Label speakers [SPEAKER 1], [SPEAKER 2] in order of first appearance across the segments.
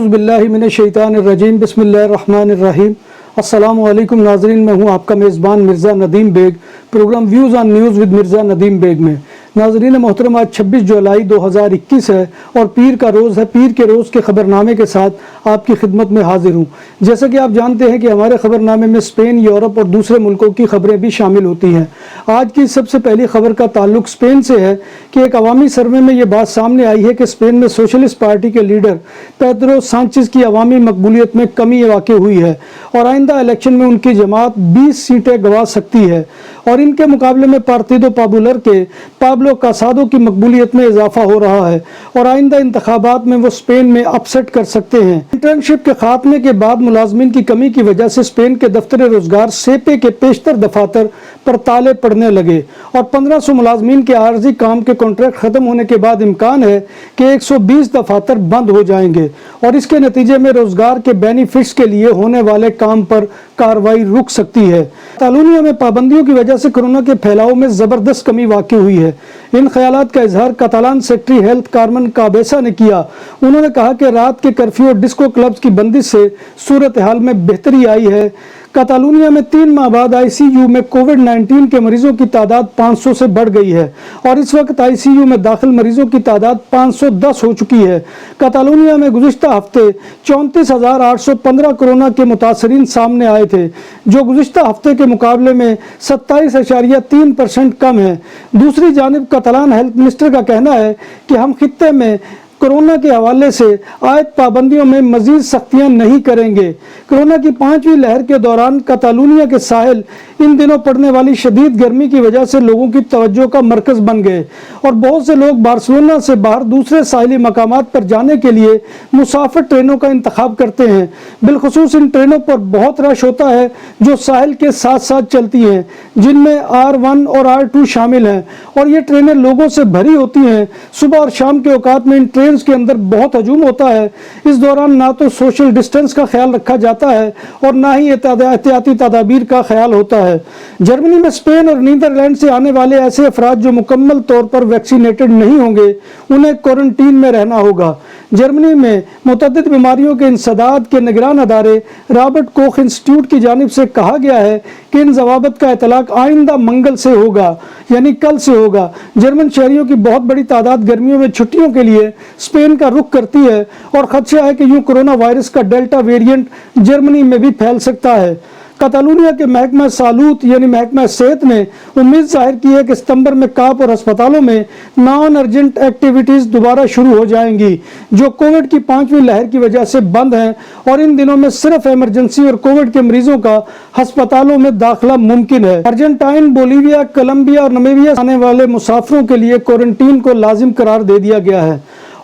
[SPEAKER 1] औज़ु बिल्लाहि मिनश्शैतानिर्रजीम बिस्मिल्लाहिर्रहमानिर्रहीम। अस्सलामु अलैकुम नाज़रीन, मैं हूँ आपका मेज़बान Mirza Nadeem Baig, programme views on news with Mirza Nadeem Baig में। नाज़रीन मोहतरम, आज 26 जुलाई 2021 है और पीर का रोज़ है। पीर के रोज़ के ख़बरनामे के साथ आपकी खिदमत में हाजिर हूँ। जैसा कि आप जानते हैं कि हमारे ख़बरनामे में स्पेन, यूरोप और दूसरे मुल्कों की ख़बरें भी शामिल होती हैं। आज की सबसे पहली खबर का ताल्लुक स्पेन से है कि एक अवामी सर्वे में ये बात सामने आई है कि स्पेन में सोशलिस्ट पार्टी के लीडर पेड्रो सांचेज़ की अवामी मकबूलियत में कमी वाक़ हुई है और आइंदा इलेक्शन में उनकी जमात 20 सीटें गंवा सकती है और इनके मुकाबले में पार्टिदो पॉपुलर के पाब्लो कासाडो की मकबूलियत में इजाफा हो रहा है और आइंदा इंतखाबात में वो स्पेन में अपसेट कर सकते हैं। इंटर्नशिप के खात्मे के बाद मुलाजमीन की कमी की वजह से स्पेन के दफ्तर रोजगार सेपे के पेशतर दफातर पर ताले पड़ने लगे और 1500 मुलाजमीन के आर्जी काम के कॉन्ट्रैक्ट खत्म होने के बाद इम्कान है कि 120 दफातर बंद हो जाएंगे और इसके नतीजे में रोजगार के बेनिफिट्स के लिए होने वाले काम पर कार्रवाई रुक सकती है। कैटालोनिया में पाबंदियों की वजह से कोरोना के फैलाव में जबरदस्त कमी वाक़ई हुई है। इन ख्यालात का इजहार कैटालान सेक्रेटरी हेल्थ कार्मेन काबेसा ने किया। उन्होंने कहा कि रात के कर्फ्यू और डिस्को क्लब्स की बंदिश से सूरत हाल में बेहतरी आई है। कैटालोनिया में 3 माह बाद आईसीयू में कोविड-19 के मरीजों की तादाद 500 से बढ़ गई है और इस वक्त आईसीयू में दाखिल मरीजों की तादाद 510 हो चुकी है। कैटालोनिया में गुज़िश्ता हफ्ते 34,815 कोरोना के मुतासरीन सामने आए थे, जो गुज़िश्ता हफ्ते के मुकाबले में 27.3% कम है। दूसरी जानिब कैटालान हेल्थ मिनिस्टर का कहना है कि हम खित्ते में कोरोना के हवाले से आयत पाबंदियों में मजीद सख्तियां नहीं करेंगे। कोरोना की 5वीं लहर के दौरान कैटालोनिया के साहिल इन दिनों पड़ने वाली शदीद गर्मी की वजह से लोगों की तवज्जो का मरकज बन गए और बहुत से लोग बार्सिलोना से बाहर दूसरे साहिली मकामात पर जाने के लिए मुसाफिर ट्रेनों का इंतखाब करते हैं। बिलखुसूस इन ट्रेनों पर बहुत रश होता है जो साहिल के साथ साथ चलती हैं, जिनमें R1 और R2 शामिल हैं और ये ट्रेनें लोगों से भरी होती हैं। सुबह और शाम के औकात में इन ट्रेन के अंदर बहुत हजूम होता है। इस दौरान ना तो सोशल डिस्टेंस का ख्याल रखा जाता है और ना ही एहतियाती तदाबीर का ख्याल होता है। जर्मनी में स्पेन और नीदरलैंड से आने वाले ऐसे अफराद जो मुकम्मल तौर पर वैक्सीनेटेड नहीं होंगे, उन्हें क्वारंटीन में रहना होगा। जर्मनी में मुतअद्दिद बीमारियों के इंसदाद के निगरान अदारे रॉबर्ट कोख इंस्टीट्यूट की जानिब से कहा गया है कि इन जवाबत का इतलाक आइंदा मंगल से होगा, यानी कल से होगा। जर्मन शहरियों की बहुत बड़ी तादाद गर्मियों में छुट्टियों के लिए स्पेन का रुख करती है और खदशा है कि यूं कोरोना वायरस का डेल्टा वेरिएंट जर्मनी में भी फैल सकता है। कैटालोनिया के महकमा सालूत यानी महकमा सेहत ने उम्मीद जाहिर की है कि सितंबर में काप और अस्पतालों में नॉन अर्जेंट एक्टिविटीज़ दोबारा शुरू हो जाएंगी, जो कोविड की 5वीं लहर की वजह से बंद हैं और इन दिनों में सिर्फ इमरजेंसी और कोविड के मरीजों का अस्पतालों में दाखिला मुमकिन है। अर्जेंटाइन, बोलीविया, कोलंबिया और नामीबिया से आने वाले मुसाफिरों के लिए क्वारंटीन को लाजिम करार दे दिया गया है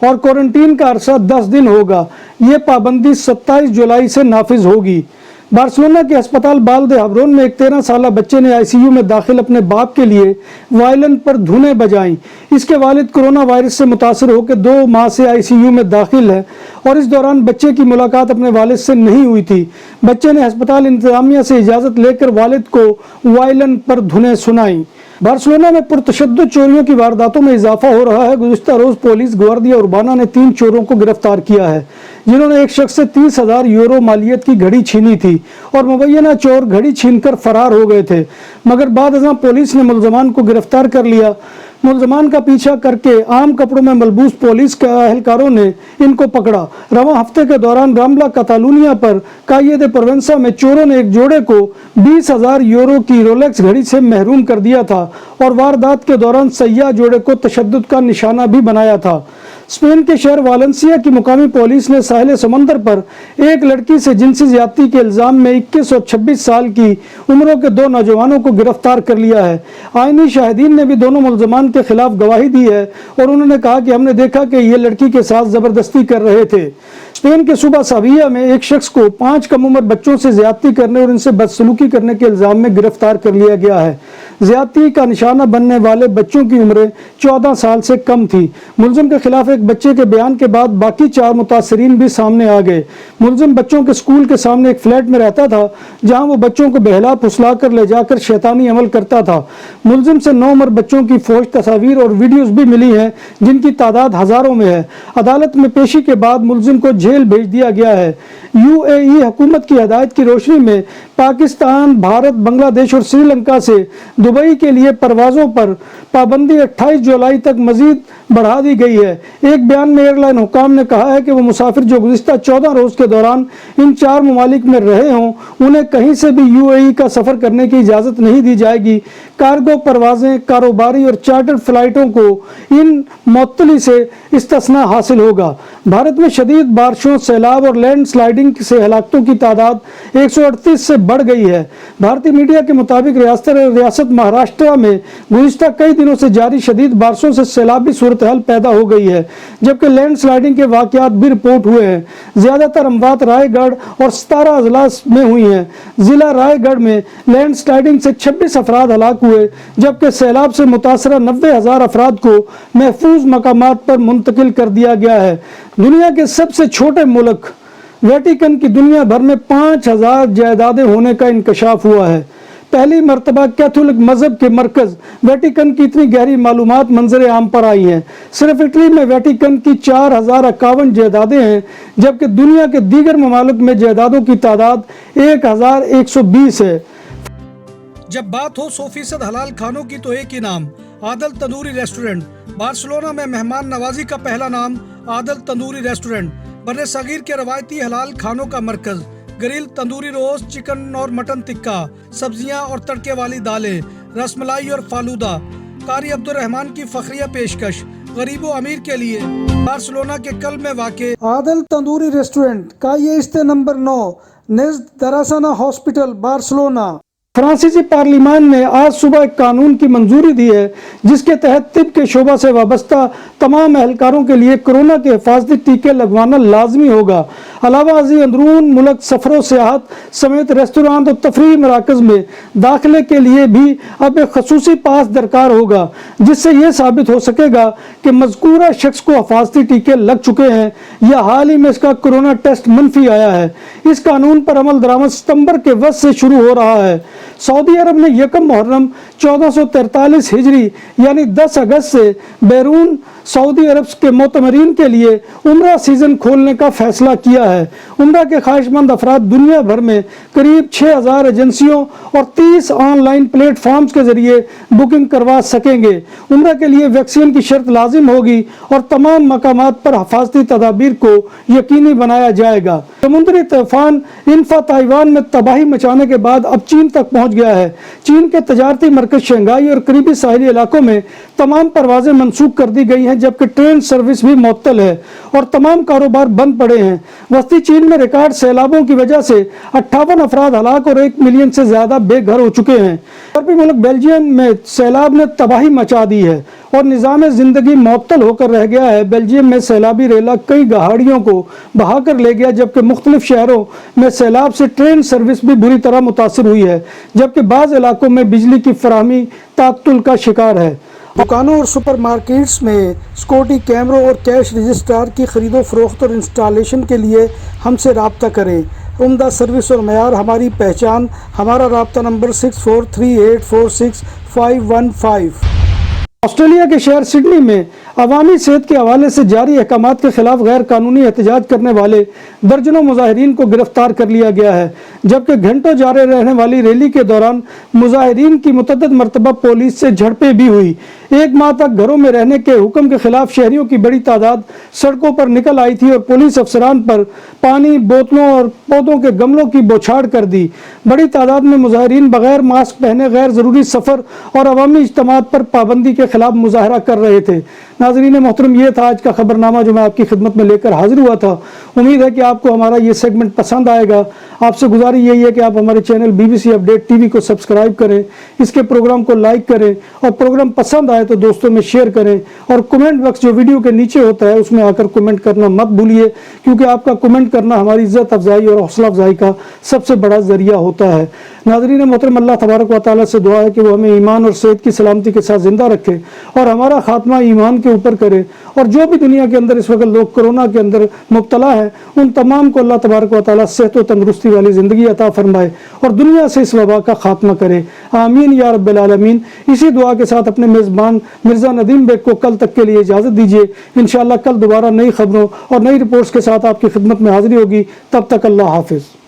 [SPEAKER 1] और क्वारंटीन का अरसा 10 दिन होगा। ये पाबंदी 27 जुलाई से नाफिज होगी। बार्सिलोना के अस्पताल बाल दे हब्रोन में एक 13 साल बच्चे ने आईसीयू में दाखिल अपने बाप के लिए वायलिन पर धुनें बजाईं। इसके वालिद कोरोना वायरस से मुतासर होकर 2 माह से आईसीयू में दाखिल है और इस दौरान बच्चे की मुलाकात अपने वालिद से नहीं हुई थी। बच्चे ने अस्पताल इंतजामिया से इजाज़त लेकर वालिद को वायलिन पर धुनें सुनाई। बार्सिलोना में पुरतशद्दुद चोरियों की वारदातों में इजाफा हो रहा है। गुज़िश्ता रोज़ पुलिस ग्वार्डिया उर्बाना ने 3 चोरों को गिरफ्तार किया है, जिन्होंने एक शख्स से 30,000 यूरो मालियत की घड़ी छीनी थी और मुबैना चोर घड़ी छीनकर फरार हो गए थे, मगर बाद अज़ां पुलिस ने मुलजमान को गिरफ्तार कर लिया। मुलजमान का पीछा करके आम कपड़ों में मलबूस पुलिस के अहलकारों ने इनको पकड़ा। रवां हफ्ते के दौरान रामला कैटालोनिया पर काये दे प्रोवेंसा में चोरों ने एक जोड़े को 20,000 यूरो की रोलेक्स घड़ी से महरूम कर दिया था और वारदात के दौरान सयाह जोड़े को तशद्दुद का निशाना भी बनाया था। स्पेन के शहर वालेंसिया की मुकामी पुलिस ने साहिल समंदर पर एक लड़की से जिनसी ज्यादती के इल्जाम में 21 और 26 साल की उम्रों के 2 नौजवानों को गिरफ्तार कर लिया है। आईनी शाहिदीन ने भी दोनों मुलजमान के खिलाफ गवाही दी है और उन्होंने कहा कि हमने देखा कि ये लड़की के साथ जबरदस्ती कर रहे थे। स्पेन के सूबा साविया में एक शख्स को 5 कम उम्र बच्चों से ज्यादती करने और इनसे बदसलूकी करने के इल्जाम में गिरफ्तार कर लिया गया है। زیادتی کا نشانہ بننے والے بچوں کی عمریں 14 سال سے کم تھی۔ ملزم کے خلاف ایک بچے کے بیان کے بعد باقی 4 متاثرین بھی سامنے آ گئے۔ ملزم بچوں کے اسکول کے سامنے ایک فلیٹ میں رہتا تھا جہاں وہ بچوں کو بہلا پھسلا کر لے جا کر شیطانی عمل کرتا تھا۔ ملزم سے نوعمر بچوں کی فوج تصاویر اور ویڈیوز بھی ملی ہیں جن کی تعداد ہزاروں میں ہے۔ عدالت میں پیشی کے بعد ملزم کو جیل بھیج دیا گیا ہے۔ UAE حکومت کی ہدایت کی روشنی میں پاکستان، بھارت، بنگلہ دیش اور سری لنکا سے دبئی کے لیے پروازوں پر پابندی 28 جولائی تک مزید بڑھا دی گئی ہے۔ ایک بیان میں ایئر لائن حکام نے کہا ہے کہ وہ مسافر جو گزشتہ 14 روز کے دوران ان 4 ممالک میں رہے ہوں انہیں کہیں سے بھی UAE کا سفر کرنے کی اجازت نہیں دی جائے گی۔ کارگو پروازیں، کاروباری اور چارٹر فلائٹوں کو ان معطلی سے استثناء حاصل ہوگا۔ بھارت میں شدید بارشوں، سیلاب اور لینڈ سلائیڈنگ سے ہلاکتوں کی تعداد 138 سے بڑھ گئی ہے۔ بھارتی میڈیا کے مطابق ریاست مہاراشٹر میں گزشتہ کئی دنوں سے جاری شدید بارشوں سے سیلابی صورتحال پیدا ہو گئی ہے جبکہ لینڈ سلائیڈنگ کے واقعات بھی رپورٹ ہوئے ہیں۔ زیادہ تر اموات رائے گڑھ اور 17 اضلاع میں ہوئی ہیں۔ ضلع رائے گڑھ میں لینڈ سلائیڈنگ سے 26 افراد ہلاک ہوئے جبکہ سیلاب سے متاثرہ 90,000 افراد کو محفوظ مقامات پر منتقل کر دیا گیا ہے۔ دنیا کے سب سے چھوٹے ملک ویٹیکن کی دنیا بھر میں 5000 جائیدادیں ہونے کا انکشاف ہوا ہے۔ پہلی مرتبہ کیتھولک مذہب کے مرکز ویٹیکن کی اتنی گہری معلومات منظر عام پر آئی ہیں۔ صرف اٹلی میں ویٹیکن کی 4051 جائیدادیں ہیں جبکہ دنیا کے دیگر ممالک میں جائیدادوں کی تعداد 1120 ہے۔
[SPEAKER 2] جب بات ہو 100% حلال کھانوں کی تو ایک ہی نام، عادل تندوری ریسٹورنٹ۔ بارسلونا میں مہمان نوازی کا پہلا نام عادل تندوری ریسٹورنٹ، بر صغیر کے روایتی حلال کھانوں کا مرکز۔ گرل، تندوری روسٹ، چکن اور مٹن ٹکا، سبزیاں اور تڑکے والی دالیں، رس ملائی اور فالودہ۔ قاری عبدالرحمان کی فخریہ پیشکش، غریب و امیر کے لیے۔ بارسلونا کے قلب میں واقع
[SPEAKER 1] عادل تندوری ریسٹورنٹ کا یہ استے نمبر 9 نزد دراسانہ ہاسپٹل، بارسلونا۔ فرانسیسی پارلیمان نے آج صبح ایک قانون کی منظوری دی ہے جس کے تحت طب کے شعبہ سے وابستہ تمام اہلکاروں کے لیے کورونا کے حفاظتی ٹیکے لگوانا لازمی ہوگا۔ علاوہ ازیں اندرون ملک سفر و سیاحت سمیت ریستوران اور تفریحی مراکز میں داخلے کے لیے بھی اب ایک خصوصی پاس درکار ہوگا جس سے یہ ثابت ہو سکے گا کہ مذکورہ شخص کو حفاظتی ٹیکے لگ چکے ہیں یا حال ہی میں اس کا کورونا ٹیسٹ منفی آیا ہے۔ اس قانون پر عمل درآمد ستمبر کے وسط سے شروع ہو رہا ہے۔ سعودی عرب نے 1 محرم 1443 ہجری یعنی 10 اگست سے بیرون سعودی عرب کے معتمرین کے لیے عمرہ سیزن کھولنے کا فیصلہ کیا ہے۔ عمرہ کے خواہش مند افراد دنیا بھر میں قریب 6000 ایجنسیوں اور 30 آن لائن پلیٹ فارمز کے ذریعے بکنگ کروا سکیں گے۔ عمرہ کے لیے ویکسین کی شرط لازم ہوگی اور تمام مقامات پر حفاظتی تدابیر کو یقینی بنایا جائے گا۔ سمندری طوفان انفا تائیوان میں تباہی مچانے کے بعد اب چین تک پہنچ گیا ہے۔ چین کے تجارتی مرکز شنگھائی اور قریبی ساحلی علاقوں میں تمام پروازیں منسوخ کر دی گئی ہیں جبکہ ٹرین سروس بھی معطل ہے اور تمام کاروبار بند پڑے ہیں۔ وسطی چین میں ریکارڈ سیلابوں کی وجہ سے 58 افراد ہلاک اور 1 ملین سے زیادہ بے گھر ہو چکے ہیں۔ یورپی ملک بیلجیم میں سیلاب نے تباہی مچا دی ہے اور نظام زندگی معطل ہو کر رہ گیا ہے۔ بیلجیم میں سیلابی ریلا کئی گاڑیوں کو بہا کر لے گیا جبکہ مختلف شہروں میں سیلاب سے ٹرین سروس بھی بری طرح متاثر ہوئی ہے جبکہ بعض علاقوں میں بجلی کی فراہمی تعطل کا شکار ہے۔ دکانوں اور سپر مارکیٹس میں سیکورٹی کیمروں اور کیش رجسٹرار کی خرید و فروخت اور انسٹالیشن کے لیے ہم سے رابطہ کریں۔ عمدہ سروس اور معیار ہماری پہچان۔ ہمارا رابطہ نمبر 6438465515۔ آسٹریلیا کے شہر سڈنی میں عوامی صحت کے حوالے سے جاری احکامات کے خلاف غیر قانونی احتجاج کرنے والے درجنوں مظاہرین کو گرفتار کر لیا گیا ہے جبکہ گھنٹوں جاری رہنے والی ریلی کے دوران مظاہرین کی متعدد مرتبہ پولیس سے جھڑپیں بھی ہوئی۔ 1 ماہ تک گھروں میں رہنے کے حکم کے خلاف شہریوں کی بڑی تعداد سڑکوں پر نکل آئی تھی اور پولیس افسران پر پانی، بوتلوں اور پودوں کے گملوں کی بوچھاڑ کر دی۔ بڑی تعداد میں مظاہرین بغیر ماسک پہنے غیر ضروری سفر اور عوامی اجتماعات پر پابندی کے خلاف مظاہرہ کر رہے تھے۔ नाज़रीन मोहतरम, ये था आज का खबरनामा जो मैं आपकी खिदमत में लेकर हाजिर हुआ था। उम्मीद है कि आपको हमारा ये सेगमेंट पसंद आएगा। आपसे गुजारिश यही है कि आप हमारे चैनल BBC अपडेट TV को सब्सक्राइब करें, इसके प्रोग्राम को लाइक करें और प्रोग्राम पसंद आए तो दोस्तों में शेयर करें। और कमेंट बॉक्स जो वीडियो के नीचे होता है उसमें आकर कमेंट करना मत भूलिए, क्योंकि आपका कमेंट करना हमारी इज्जत अफजाई और हौसला अफजाई का सबसे बड़ा जरिया होता है। नाज़रीन मोहतरम, अल्लाह तबारक व तआला से दुआ है कि वो हमें ईमान और सेहत की सलामती के साथ ज़िंदा रखे और हमारा खात्मा ईमान के ऊपर करे। और जो भी दुनिया के अंदर इस वक्त लोग कोरोना के अंदर मुब्तला है, उन तमाम को अल्लाह तबारक व तआला सेहत व तंदुरुस्ती वाली ज़िंदगी अता फरमाए और दुनिया से इस वबा का खात्मा करे। आमीन या रब्बिल आलमीन। इसी दुआ के साथ अपने मेज़बान मिर्ज़ा नदीम बेग को कल तक के लिए इजाज़त दीजिए। इंशाअल्लाह कल दोबारा नई खबरों और नई रिपोर्ट्स के साथ आपकी खिदमत में हाजिरी होगी। तब तक अल्लाह हाफिज़।